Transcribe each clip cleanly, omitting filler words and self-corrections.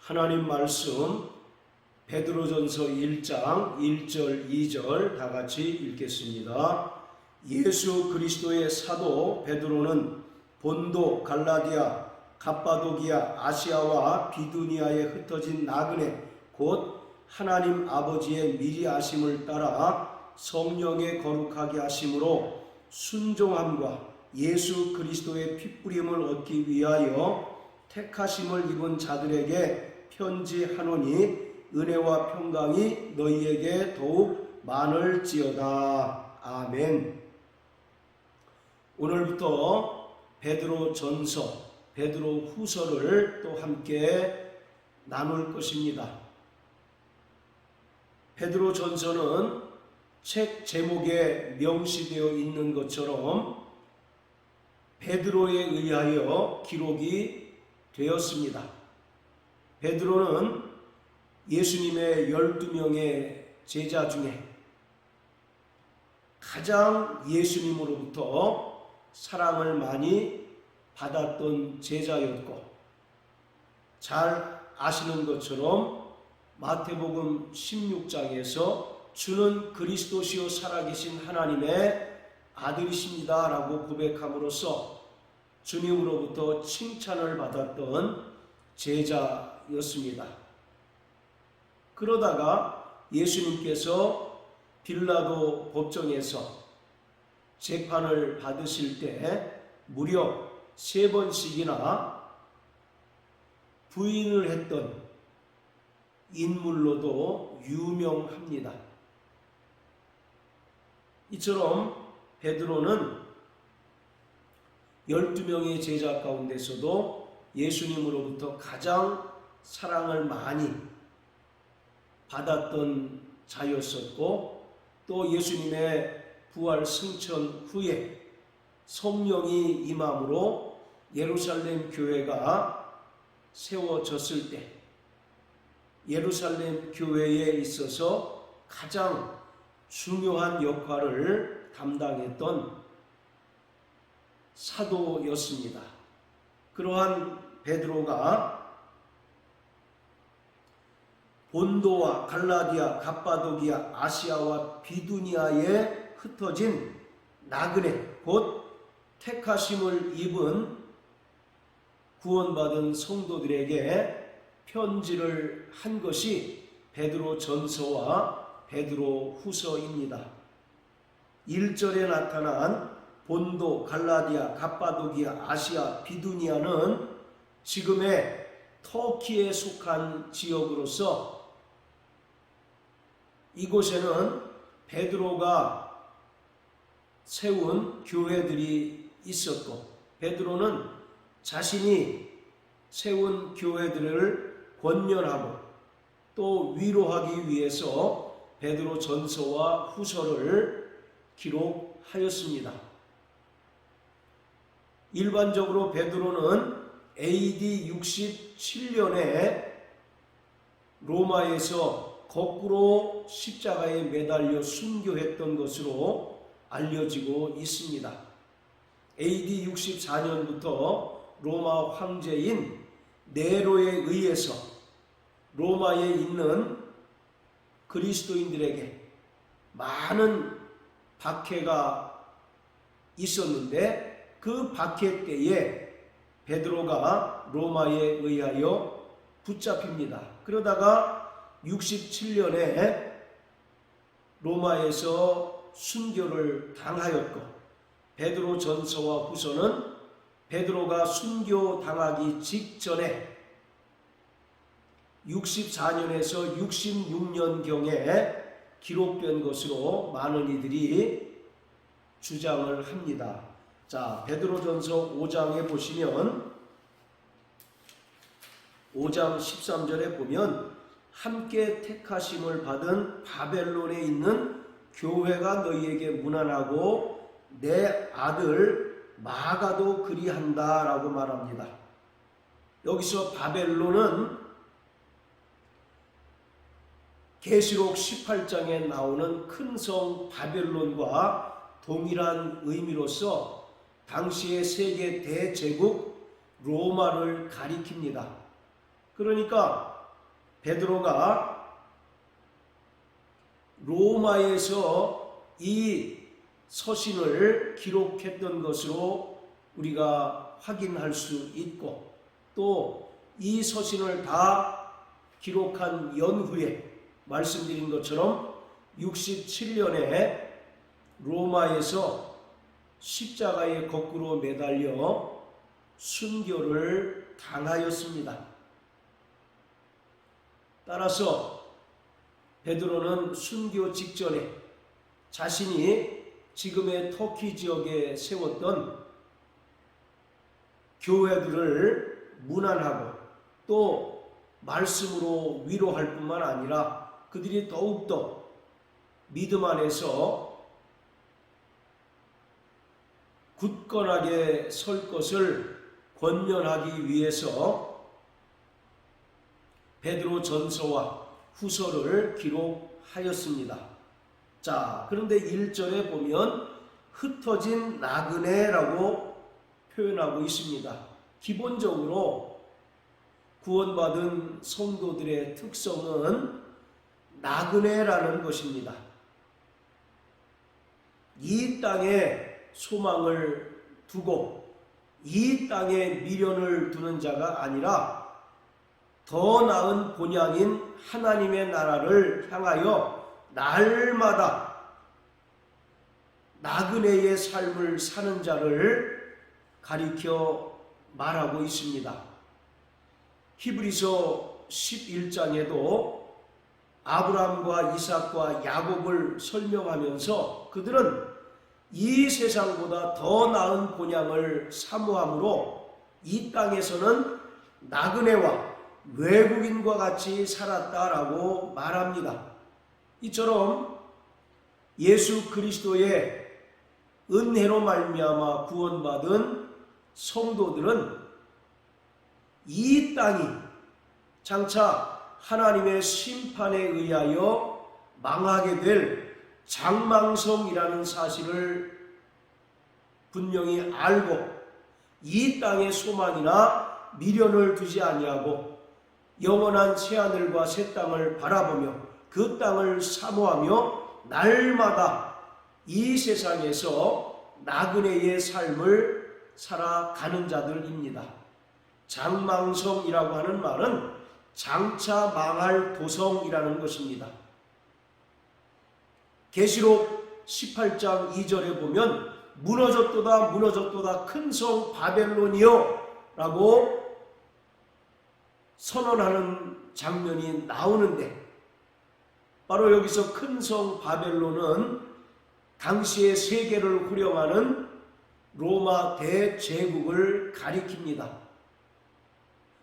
하나님 말씀 베드로전서 1장 1절 2절 다 같이 읽겠습니다. 예수 그리스도의 사도 베드로는 본도, 갈라디아, 갑바도기아, 아시아와 비두니아에 흩어진 나그네 곧 하나님 아버지의 미리 아심을 따라 성령의 거룩하게 하심으로 순종함과 예수 그리스도의 핏부림을 얻기 위하여 택하심을 입은 자들에게 편지하노니 은혜와 평강이 너희에게 더욱 많을지어다. 아멘. 오늘부터 베드로 전서, 베드로 후서를 또 함께 나눌 것입니다. 베드로 전서는 책 제목에 명시되어 있는 것처럼 베드로에 의하여 기록이 되었습니다. 베드로는 예수님의 12명의 제자 중에 가장 예수님으로부터 사랑을 많이 받았던 제자였고, 잘 아시는 것처럼 마태복음 16장에서 주는 그리스도시요 살아계신 하나님의 아들이십니다 라고 고백함으로써 주님으로부터 칭찬을 받았던 제자였습니다. 그러다가 예수님께서 빌라도 법정에서 재판을 받으실 때 무려 3번씩이나 부인을 했던 인물로도 유명합니다. 이처럼 베드로는 12명의 제자 가운데서도 예수님으로부터 가장 사랑을 많이 받았던 자였었고, 또 예수님의 부활 승천 후에 성령이 임함으로 예루살렘 교회가 세워졌을 때 예루살렘 교회에 있어서 가장 중요한 역할을 담당했던 사도였습니다. 그러한 베드로가 본도와 갈라디아, 갑바도기아, 아시아와 비두니아에 흩어진 나그네 곧 택하심을 입은 구원받은 성도들에게 편지를 한 것이 베드로 전서와 베드로 후서입니다. 1절에 나타난 본도, 갈라디아, 갑바도기아, 아시아, 비두니아는 지금의 터키에 속한 지역으로서 이곳에는 베드로가 세운 교회들이 있었고, 베드로는 자신이 세운 교회들을 권면하고 또 위로하기 위해서 베드로 전서와 후서를 기록하였습니다. 일반적으로 베드로는 AD 67년에 로마에서 거꾸로 십자가에 매달려 순교했던 것으로 알려지고 있습니다. AD 64년부터 로마 황제인 네로에 의해서 로마에 있는 그리스도인들에게 많은 박해가 있었는데, 그 박해 때에 베드로가 로마에 의하여 붙잡힙니다. 그러다가 67년에 로마에서 순교를 당하였고, 베드로 전서와 후서는 베드로가 순교 당하기 직전에 64년에서 66년경에 기록된 것으로 많은 이들이 주장을 합니다. 자, 베드로전서 5장에 보시면 5장 13절에 보면 함께 택하심을 받은 바벨론에 있는 교회가 너희에게 문안하고 내 아들 마가도 그리한다 라고 말합니다. 여기서 바벨론은 계시록 18장에 나오는 큰 성 바벨론과 동일한 의미로서 당시의 세계 대제국 로마를 가리킵니다. 그러니까 베드로가 로마에서 이 서신을 기록했던 것으로 우리가 확인할 수 있고, 또 이 서신을 다 기록한 연후에 말씀드린 것처럼 67년에 로마에서 십자가에 거꾸로 매달려 순교를 당하였습니다. 따라서 베드로는 순교 직전에 자신이 지금의 터키 지역에 세웠던 교회들을 문안하고 또 말씀으로 위로할 뿐만 아니라 그들이 더욱더 믿음 안에서 굳건하게 설 것을 권면하기 위해서 베드로 전서와 후서를 기록하였습니다. 자, 그런데 1절에 보면 흩어진 나그네라고 표현하고 있습니다. 기본적으로 구원받은 성도들의 특성은 나그네라는 것입니다. 이 땅에 소망을 두고 이 땅에 미련을 두는 자가 아니라 더 나은 본향인 하나님의 나라를 향하여 날마다 나그네의 삶을 사는 자를 가리켜 말하고 있습니다. 히브리서 11장에도 아브라함과 이삭과 야곱을 설명하면서 그들은 이 세상보다 더 나은 본향을 사모함으로 이 땅에서는 나그네와 외국인과 같이 살았다라고 말합니다. 이처럼 예수 그리스도의 은혜로 말미암아 구원받은 성도들은 이 땅이 장차 하나님의 심판에 의하여 망하게 될 장망성이라는 사실을 분명히 알고 이 땅의 소망이나 미련을 두지 아니하고 영원한 새하늘과 새 땅을 바라보며 그 땅을 사모하며 날마다 이 세상에서 나그네의 삶을 살아가는 자들입니다. 장망성이라고 하는 말은 장차 망할 도성이라는 것입니다. 계시록 18장 2절에 보면 무너졌도다 무너졌도다 큰 성 바벨론이여 라고 선언하는 장면이 나오는데, 바로 여기서 큰 성 바벨론은 당시의 세계를 후령하는 로마 대제국을 가리킵니다.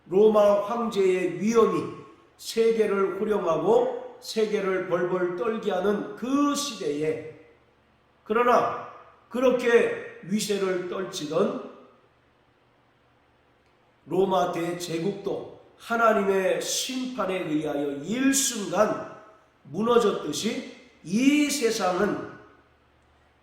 로마 황제의 위엄이 세계를 후령하고 세계를 벌벌 떨게 하는 그 시대에, 그러나 그렇게 위세를 떨치던 로마 대제국도 하나님의 심판에 의하여 일순간 무너졌듯이 이 세상은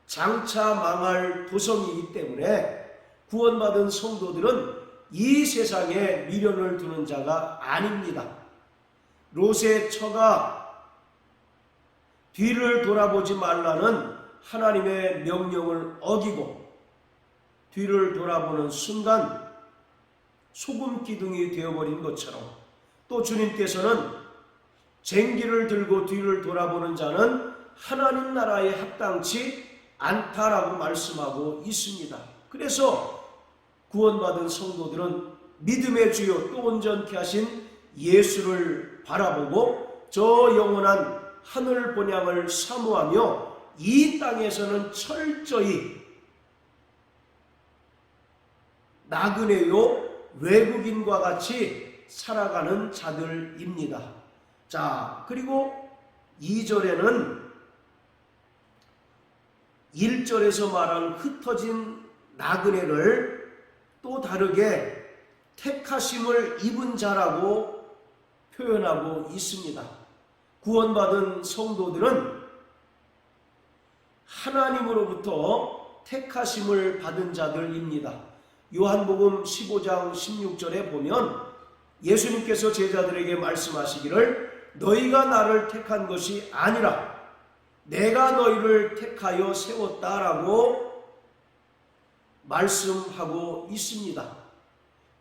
장차 망할 도성이기 때문에 구원받은 성도들은 이 세상에 미련을 두는 자가 아닙니다. 롯의 처가 뒤를 돌아보지 말라는 하나님의 명령을 어기고 뒤를 돌아보는 순간 소금 기둥이 되어버린 것처럼, 또 주님께서는 쟁기를 들고 뒤를 돌아보는 자는 하나님 나라에 합당치 않다라고 말씀하고 있습니다. 그래서 구원받은 성도들은 믿음의 주요 또 온전케 하신 예수를 바라보고 저 영원한 하늘 본향을 사모하며 이 땅에서는 철저히 나그네요 외국인과 같이 살아가는 자들입니다. 자, 그리고 2절에는 1절에서 말한 흩어진 나그네를 또 다르게 택하심을 입은 자라고 표현하고 있습니다. 구원받은 성도들은 하나님으로부터 택하심을 받은 자들입니다. 요한복음 15장 16절에 보면 예수님께서 제자들에게 말씀하시기를 너희가 나를 택한 것이 아니라 내가 너희를 택하여 세웠다라고 말씀하고 있습니다.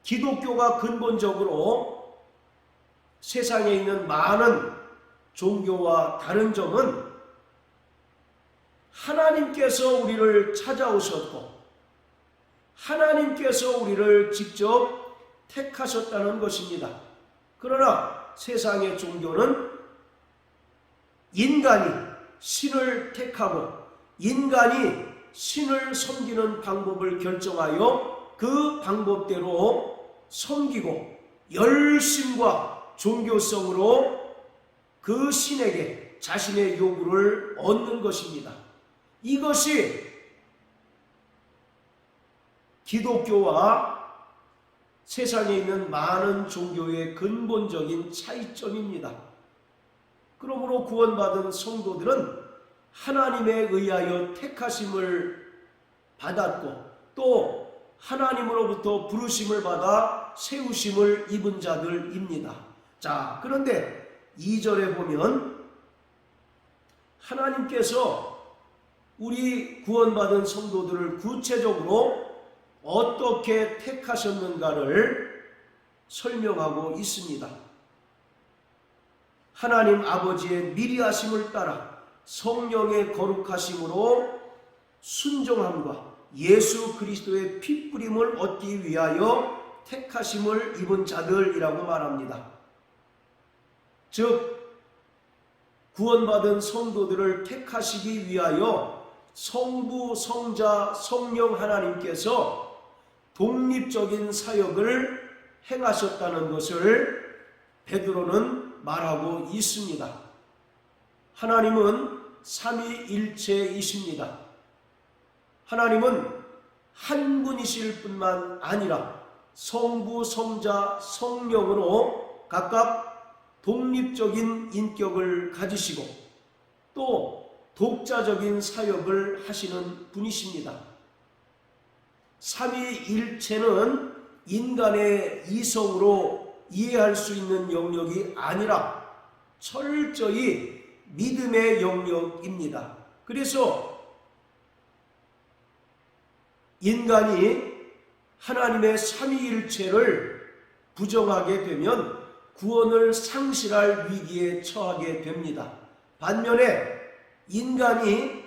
기독교가 근본적으로 세상에 있는 많은 종교와 다른 점은 하나님께서 우리를 찾아오셨고 하나님께서 우리를 직접 택하셨다는 것입니다. 그러나 세상의 종교는 인간이 신을 택하고 인간이 신을 섬기는 방법을 결정하여 그 방법대로 섬기고 열심과 종교성으로 그 신에게 자신의 요구를 얻는 것입니다. 이것이 기독교와 세상에 있는 많은 종교의 근본적인 차이점입니다. 그러므로 구원받은 성도들은 하나님에 의하여 택하심을 받았고 또 하나님으로부터 부르심을 받아 세우심을 입은 자들입니다. 자, 그런데 2절에 보면 하나님께서 우리 구원받은 성도들을 구체적으로 어떻게 택하셨는가를 설명하고 있습니다. 하나님 아버지의 미리하심을 따라 성령의 거룩하심으로 순종함과 예수 그리스도의 피뿌림을 얻기 위하여 택하심을 입은 자들이라고 말합니다. 즉 구원받은 성도들을 택하시기 위하여 성부, 성자, 성령 하나님께서 독립적인 사역을 행하셨다는 것을 베드로는 말하고 있습니다. 하나님은 삼위일체이십니다. 하나님은 한 분이실 뿐만 아니라 성부, 성자, 성령으로 각각 독립적인 인격을 가지시고 또 독자적인 사역을 하시는 분이십니다. 삼위일체는 인간의 이성으로 이해할 수 있는 영역이 아니라 철저히 믿음의 영역입니다. 그래서 인간이 하나님의 삼위일체를 부정하게 되면 구원을 상실할 위기에 처하게 됩니다. 반면에 인간이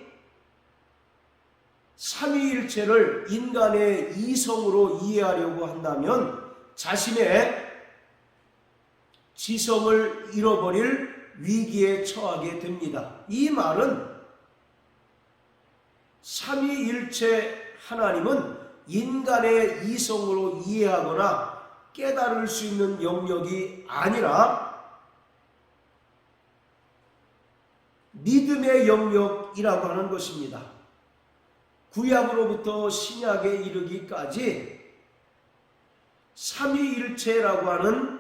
삼위일체를 인간의 이성으로 이해하려고 한다면 자신의 지성을 잃어버릴 위기에 처하게 됩니다. 이 말은 삼위일체 하나님은 인간의 이성으로 이해하거나 깨달을 수 있는 영역이 아니라 믿음의 영역이라고 하는 것입니다. 구약으로부터 신약에 이르기까지 삼위일체라고 하는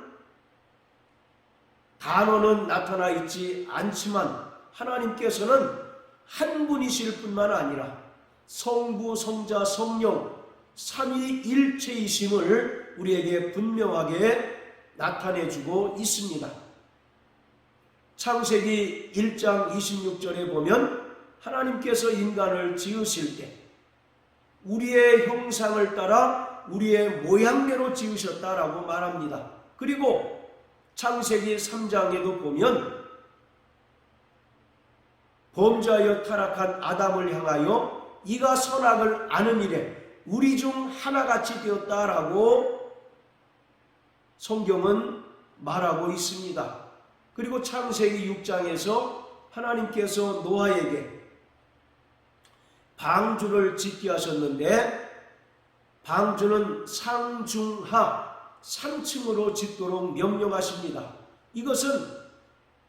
단어는 나타나 있지 않지만 하나님께서는 한 분이실 뿐만 아니라 성부, 성자, 성령 삼위일체이심을 우리에게 분명하게 나타내주고 있습니다. 창세기 1장 26절에 보면 하나님께서 인간을 지으실 때 우리의 형상을 따라 우리의 모양대로 지으셨다라고 말합니다. 그리고 창세기 3장에도 보면 범죄하여 타락한 아담을 향하여 이가 선악을 아는 일에 우리 중 하나같이 되었다라고 성경은 말하고 있습니다. 그리고 창세기 6장에서 하나님께서 노아에게 방주를 짓게 하셨는데 방주는 상중하 3층으로 짓도록 명령하십니다. 이것은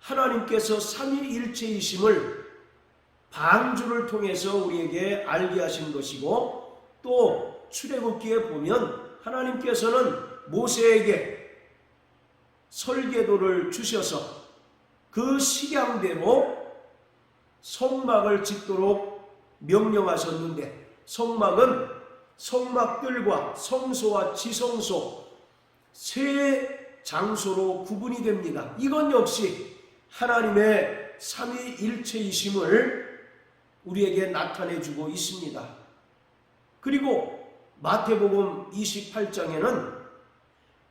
하나님께서 삼위일체이심을 방주를 통해서 우리에게 알게 하신 것이고 또 출애굽기에 보면 하나님께서는 모세에게 설계도를 주셔서 그 식양대로 성막을 짓도록 명령하셨는데 성막은 성막들과 성소와 지성소 세 장소로 구분이 됩니다. 이건 역시 하나님의 삼위일체이심을 우리에게 나타내주고 있습니다. 그리고 마태복음 28장에는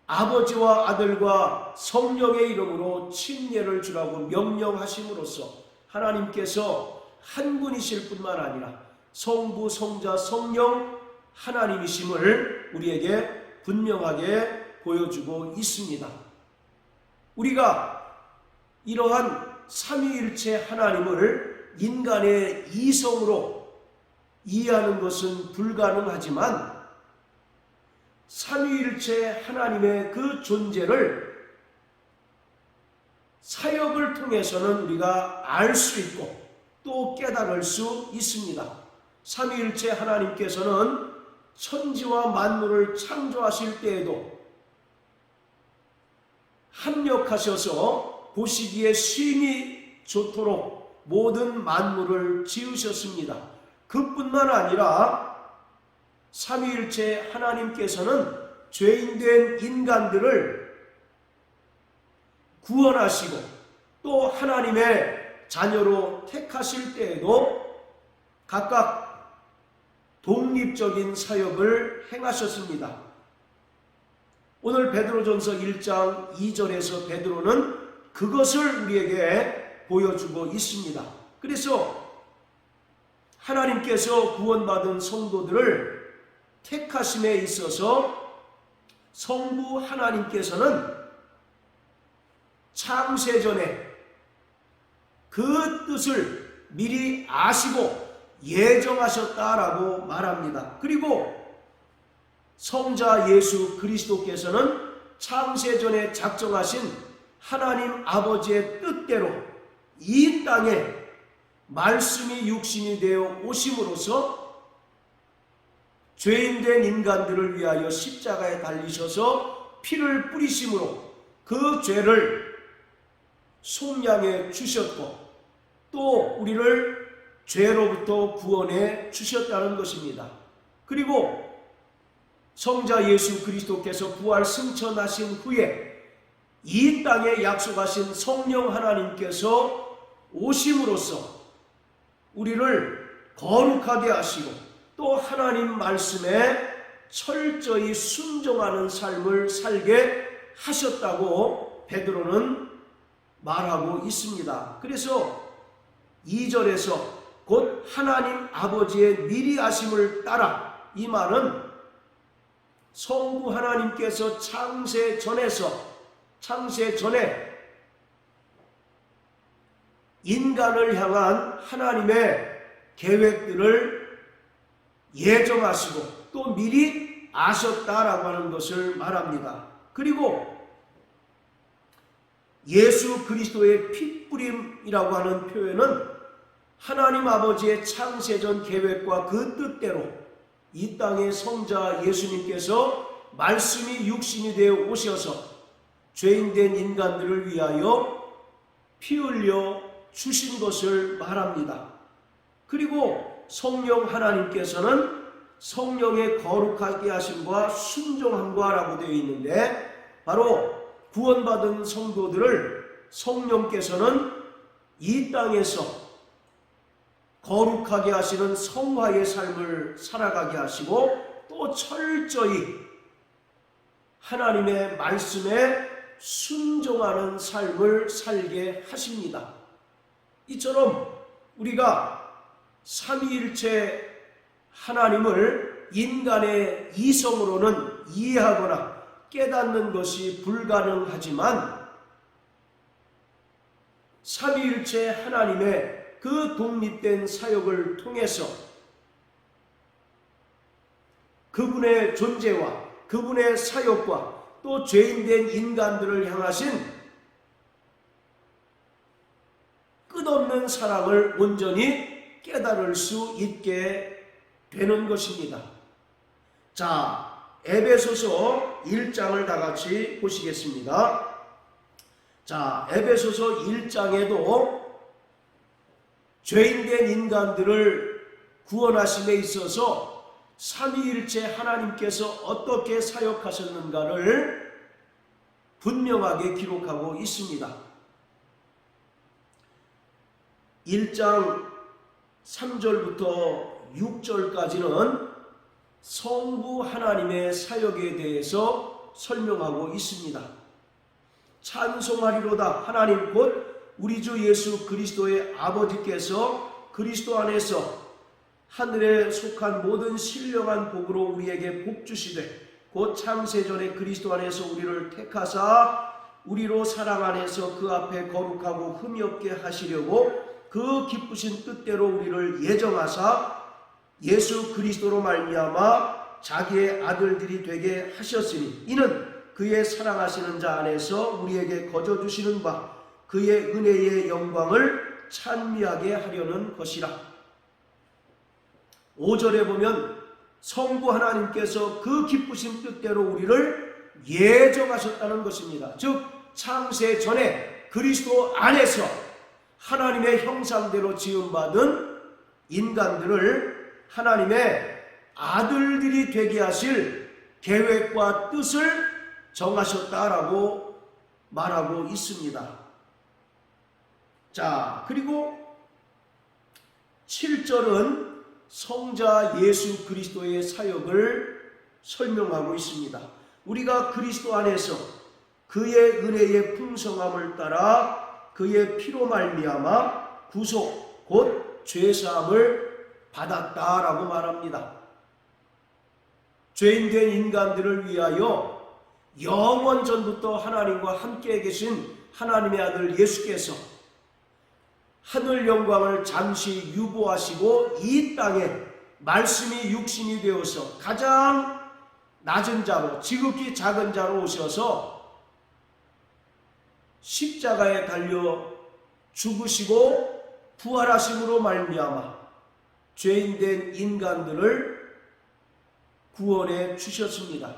아버지와 아들과 성령의 이름으로 침례를 주라고 명령하심으로써 하나님께서 한 분이실 뿐만 아니라 성부, 성자, 성령 하나님이심을 우리에게 분명하게 보여주고 있습니다. 우리가 이러한 삼위일체 하나님을 인간의 이성으로 이해하는 것은 불가능하지만 삼위일체 하나님의 그 존재를 사역을 통해서는 우리가 알 수 있고 또 깨달을 수 있습니다. 삼위일체 하나님께서는 천지와 만물을 창조하실 때에도 합력하셔서 보시기에 심히 좋도록 모든 만물을 지으셨습니다. 그뿐만 아니라 삼위일체 하나님께서는 죄인된 인간들을 구원하시고 또 하나님의 자녀로 택하실 때에도 각각 독립적인 사역을 행하셨습니다. 오늘 베드로전서 1장 2절에서 베드로는 그것을 우리에게 보여주고 있습니다. 그래서 하나님께서 구원받은 성도들을 택하심에 있어서 성부 하나님께서는 창세전에 그 뜻을 미리 아시고 예정하셨다라고 말합니다. 그리고 성자 예수 그리스도께서는 창세전에 작정하신 하나님 아버지의 뜻대로 이 땅에 말씀이 육신이 되어 오심으로써 죄인된 인간들을 위하여 십자가에 달리셔서 피를 뿌리심으로 그 죄를 속량해 주셨고 또 우리를 죄로부터 구원해 주셨다는 것입니다. 그리고 성자 예수 그리스도께서 부활 승천하신 후에 이 땅에 약속하신 성령 하나님께서 오심으로써 우리를 거룩하게 하시고 또 하나님 말씀에 철저히 순종하는 삶을 살게 하셨다고 베드로는 말하고 있습니다. 그래서 2절에서 곧 하나님 아버지의 미리 아심을 따라, 이 말은 성부 하나님께서 창세 전에 인간을 향한 하나님의 계획들을 예정하시고 또 미리 아셨다라고 하는 것을 말합니다. 그리고 예수 그리스도의 피뿌림이라고 하는 표현은 하나님 아버지의 창세전 계획과 그 뜻대로 이 땅의 성자 예수님께서 말씀이 육신이 되어 오셔서 죄인된 인간들을 위하여 피 흘려 주신 것을 말합니다. 그리고 성령 하나님께서는 성령의 거룩하게 하심과 순종함과 라고 되어 있는데, 바로 구원받은 성도들을 성령께서는 이 땅에서 거룩하게 하시는 성화의 삶을 살아가게 하시고 또 철저히 하나님의 말씀에 순종하는 삶을 살게 하십니다. 이처럼 우리가 삼위일체 하나님을 인간의 이성으로는 이해하거나 깨닫는 것이 불가능하지만 삼위일체 하나님의 그 독립된 사역을 통해서 그분의 존재와 그분의 사역과 또 죄인된 인간들을 향하신 끝없는 사랑을 온전히 깨달을 수 있게 되는 것입니다. 자, 에베소서 1장을 다 같이 보시겠습니다. 자, 에베소서 1장에도 죄인된 인간들을 구원하심에 있어서 삼위일체 하나님께서 어떻게 사역하셨는가를 분명하게 기록하고 있습니다. 1장 3절부터 6절까지는 성부 하나님의 사역에 대해서 설명하고 있습니다. 찬송하리로다. 하나님 곧 우리 주 예수 그리스도의 아버지께서 그리스도 안에서 하늘에 속한 모든 신령한 복으로 우리에게 복 주시되 곧 창세전에 그리스도 안에서 우리를 택하사 우리로 사랑 안에서 그 앞에 거룩하고 흠이 없게 하시려고 그 기쁘신 뜻대로 우리를 예정하사 예수 그리스도로 말미암아 자기의 아들들이 되게 하셨으니 이는 그의 사랑하시는 자 안에서 우리에게 거저 주시는 바 그의 은혜의 영광을 찬미하게 하려는 것이라. 5절에 보면 성부 하나님께서 그 기쁘신 뜻대로 우리를 예정하셨다는 것입니다. 즉 창세 전에 그리스도 안에서 하나님의 형상대로 지음받은 인간들을 하나님의 아들들이 되게 하실 계획과 뜻을 정하셨다라고 말하고 있습니다. 자, 그리고 7절은 성자 예수 그리스도의 사역을 설명하고 있습니다. 우리가 그리스도 안에서 그의 은혜의 풍성함을 따라 그의 피로 말미암아 구속 곧 죄사함을 받았다라고 말합니다. 죄인된 인간들을 위하여 영원 전부터 하나님과 함께 계신 하나님의 아들 예수께서 하늘 영광을 잠시 유보하시고 이 땅에 말씀이 육신이 되어서 가장 낮은 자로 지극히 작은 자로 오셔서 십자가에 달려 죽으시고 부활하심으로 말미암아 죄인된 인간들을 구원해 주셨습니다.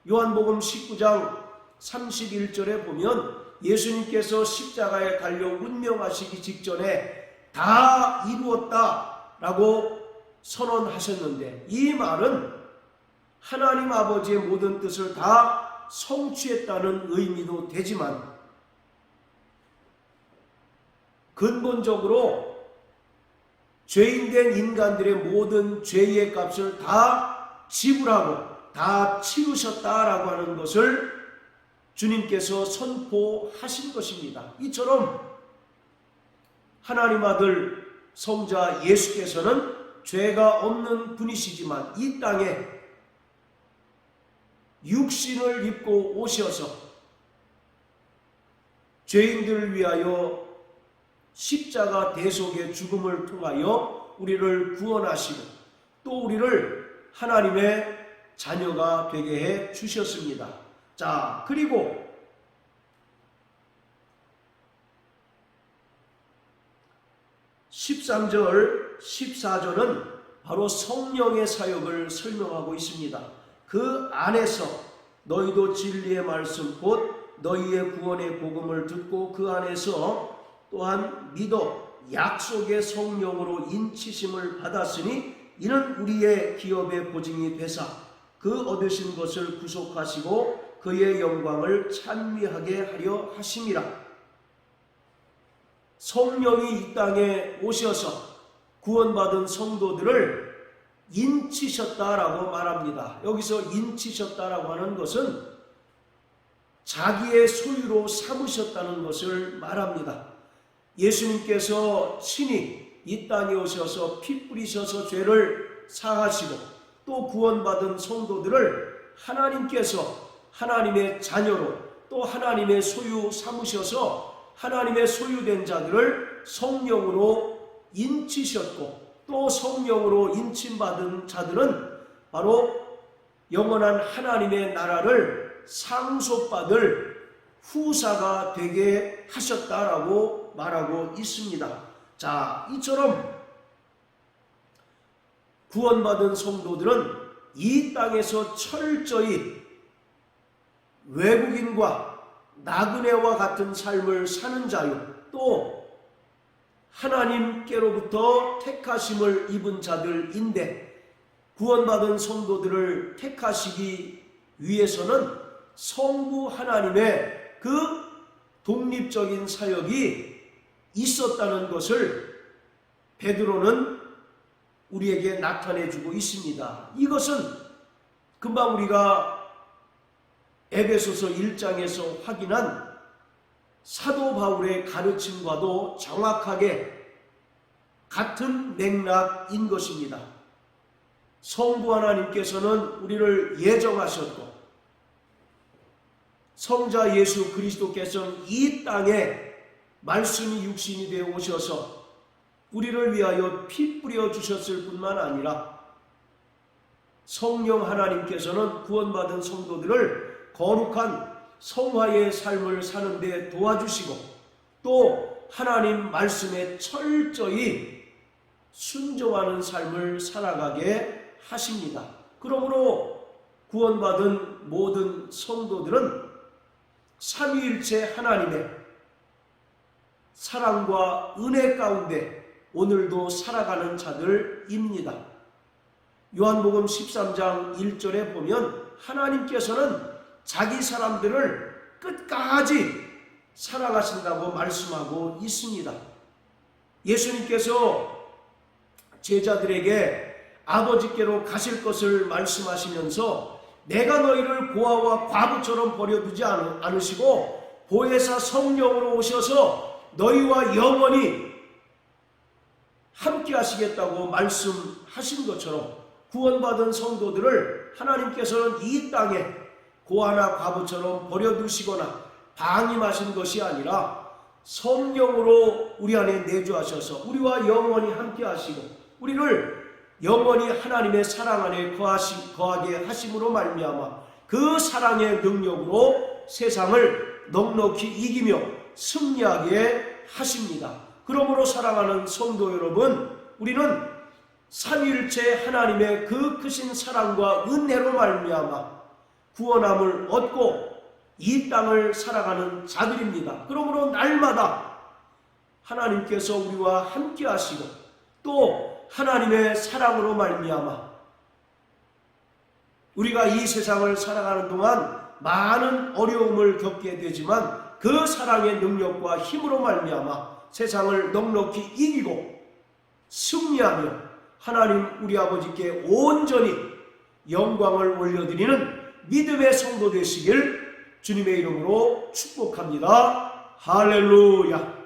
요한복음 19장 31절에 보면 예수님께서 십자가에 달려 운명하시기 직전에 다 이루었다라고 선언하셨는데 이 말은 하나님 아버지의 모든 뜻을 다 성취했다는 의미도 되지만 근본적으로 죄인된 인간들의 모든 죄의 값을 다 지불하고 다 치르셨다라고 하는 것을 주님께서 선포하신 것입니다. 이처럼 하나님 아들 성자 예수께서는 죄가 없는 분이시지만 이 땅에 육신을 입고 오셔서 죄인들을 위하여 십자가 대속의 죽음을 통하여 우리를 구원하시고 또 우리를 하나님의 자녀가 되게 해 주셨습니다. 자, 그리고 (13절) (14절은) 바로 성령의 사역을 설명하고 있습니다. 그 안에서 너희도 진리의 말씀 곧 너희의 구원의 복음을 듣고 그 안에서 또한 믿어 약속의 성령으로 인치심을 받았으니 이는 우리의 기업의 보증이 되사 그 얻으신 것을 구속하시고 그의 영광을 찬미하게 하려 하심이라. 성령이 이 땅에 오셔서 구원받은 성도들을 인치셨다라고 말합니다. 여기서 인치셨다라고 하는 것은 자기의 소유로 삼으셨다는 것을 말합니다. 예수님께서 친히 이 땅에 오셔서 피 뿌리셔서 죄를 사하시고 또 구원받은 성도들을 하나님께서 하나님의 자녀로 또 하나님의 소유 삼으셔서 하나님의 소유된 자들을 성령으로 인치셨고 또 성령으로 인침받은 자들은 바로 영원한 하나님의 나라를 상속받을 후사가 되게 하셨다라고 말하고 있습니다. 자, 이처럼 구원받은 성도들은 이 땅에서 철저히 외국인과 나그네와 같은 삶을 사는 자요 또 하나님께로부터 택하심을 입은 자들인데 구원받은 성도들을 택하시기 위해서는 성부 하나님의 그 독립적인 사역이 있었다는 것을 베드로는 우리에게 나타내주고 있습니다. 이것은 금방 우리가 에베소서 1장에서 확인한 사도 바울의 가르침과도 정확하게 같은 맥락인 것입니다. 성부 하나님께서는 우리를 예정하셨고 성자 예수 그리스도께서는 이 땅에 말씀이 육신이 되어 오셔서 우리를 위하여 피 뿌려 주셨을 뿐만 아니라 성령 하나님께서는 구원받은 성도들을 거룩한 성화의 삶을 사는 데 도와주시고 또 하나님 말씀에 철저히 순종하는 삶을 살아가게 하십니다. 그러므로 구원받은 모든 성도들은 삼위일체 하나님의 사랑과 은혜 가운데 오늘도 살아가는 자들입니다. 요한복음 13장 1절에 보면 하나님께서는 자기 사람들을 끝까지 사랑하신다고 말씀하고 있습니다. 예수님께서 제자들에게 아버지께로 가실 것을 말씀하시면서 내가 너희를 고아와 과부처럼 버려두지 않으시고 보혜사 성령으로 오셔서 너희와 영원히 함께 하시겠다고 말씀하신 것처럼 구원받은 성도들을 하나님께서는 이 땅에 고아나 과부처럼 버려두시거나 방임하신 것이 아니라 성령으로 우리 안에 내주하셔서 우리와 영원히 함께 하시고 우리를 영원히 하나님의 사랑 안에 거하게 하심으로 말미암아 그 사랑의 능력으로 세상을 넉넉히 이기며 승리하게 하십니다. 그러므로 사랑하는 성도 여러분, 우리는 삼위일체 하나님의 그 크신 사랑과 은혜로 말미암아 구원함을 얻고 이 땅을 살아가는 자들입니다. 그러므로 날마다 하나님께서 우리와 함께 하시고 또 하나님의 사랑으로 말미암아 우리가 이 세상을 살아가는 동안 많은 어려움을 겪게 되지만 그 사랑의 능력과 힘으로 말미암아 세상을 넉넉히 이기고 승리하며 하나님 우리 아버지께 온전히 영광을 올려드리는 믿음의 성도 되시길 주님의 이름으로 축복합니다. 할렐루야.